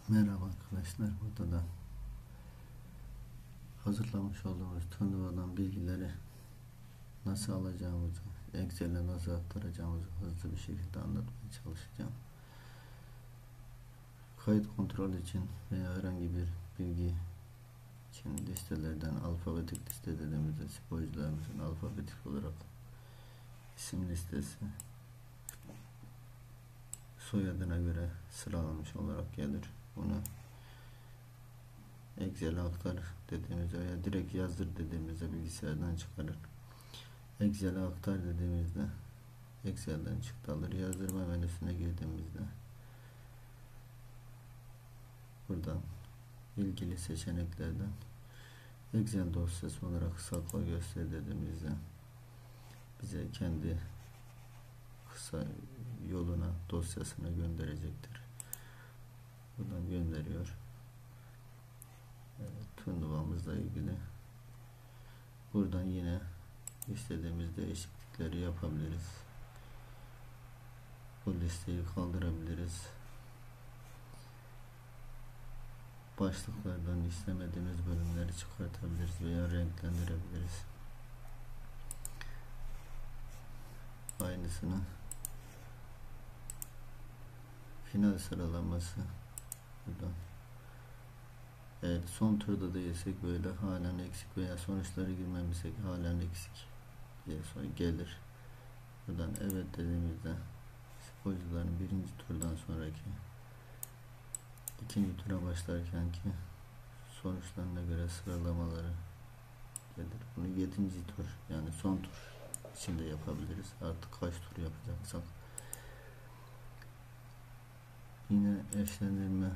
Merhaba arkadaşlar, burada da hazırlamış olduğumuz turnuvadan bilgileri nasıl alacağımızı, Excel'e nasıl aktaracağımızı hızlı bir şekilde anlatmaya çalışacağım. Kayıt kontrol için veya herhangi bir bilgi için listelerden alfabetik liste dediğimizde sporcularımızın alfabetik olarak isim listesi soyadına göre sıralanmış olarak gelir. Bunu Excel'e aktar dediğimizde veya direkt yazdır dediğimizde bilgisayardan çıkarır. Excel'e aktar dediğimizde Excel'den çıktı alır. Yazdırma menüsüne girdiğimizde buradan ilgili seçeneklerden Excel dosyası olarak sakla göster dediğimizde bize kendi kısa yoluna, dosyasına gönderecektir. Buradan gönderiyor. Turnuvamızla ilgili buradan yine istediğimiz değişiklikleri yapabiliriz. Bu listeyi kaldırabiliriz. Başlıklardan istemediğimiz bölümleri çıkartabiliriz veya renklendirebiliriz. Aynısını final sıralaması buradan. Eğer son turda değilsek böyle halen eksik veya sonuçları girmemişsek halen eksik diye sonra gelir. Buradan evet dediğimizde sporcuların birinci turdan sonraki ikinci tura başlarken ki sonuçlarına göre sıralamaları gelir. Bunu 7. tur yani son tur içinde yapabiliriz. Artık kaç tur yapacaksak. Yine eşlendirme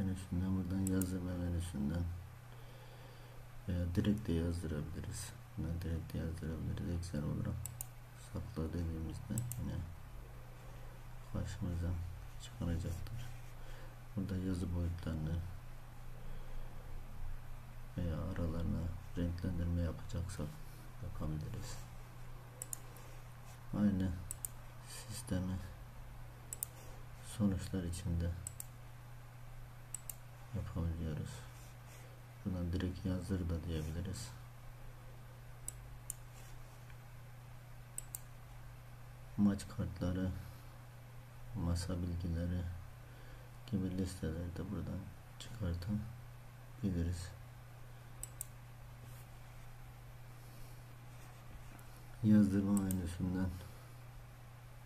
menüsünden buradan yazdırma menüsünden veya direkt de yazdırabiliriz. Buna direkt de yazdırabiliriz. Excel olarak sakla dediğimizde yine karşımıza çıkaracaktır. Burada yazı boyutlarını veya aralarına renklendirme yapacaksak yapabiliriz. Aynı sistemi sonuçlar içinde yapabiliyoruz. Buradan direkt yazdır da diyebiliriz. Maç kartları, masa bilgileri gibi listeleri de buradan çıkartabiliriz. Yazdırma menüsünden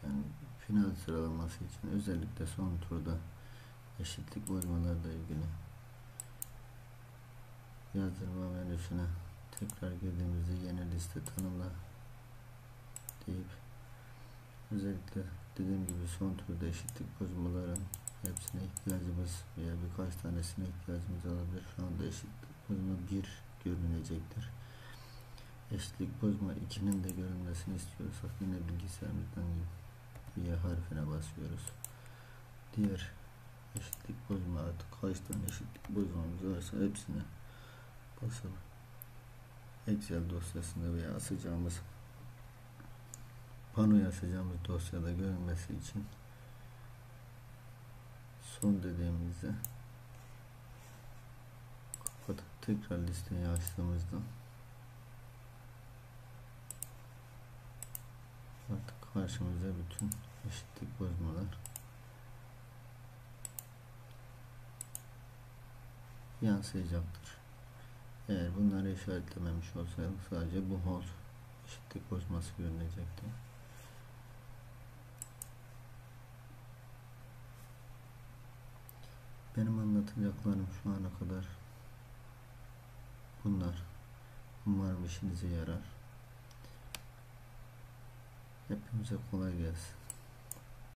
yani final sıralaması için özellikle son turda eşitlik bozmalarla ilgili yazdırma menüsüne tekrar girdiğimizde yeni liste tanımla deyip özellikle dediğim gibi son turda eşitlik bozmaların hepsine ihtiyacımız veya birkaç tanesine ihtiyacımız olabilir. Şu anda eşitlik bozma 1 görünecektir. Eşitlik bozma 2'nin de görünmesini istiyorsak yine bilgisayarımızdan Y harfine basıyoruz. Diğer eşitlik bozma artık kaç tane eşitlik bozmamız varsa hepsine basalım. Excel dosyasında veya asacağımız panoya asacağımız dosyada görünmesi için son dediğimizde kapatıp tekrar listeyi açtığımızda artık karşımıza bütün eşitlik bozmalar yansıyacaktır. Eğer bunları işaretlememiş olsaydık sadece bu hol eşitlik bozması görünecekti. Benim anlatacaklarım şu ana kadar bunlar. Umarım işinize yarar. Hepimize kolay gelsin.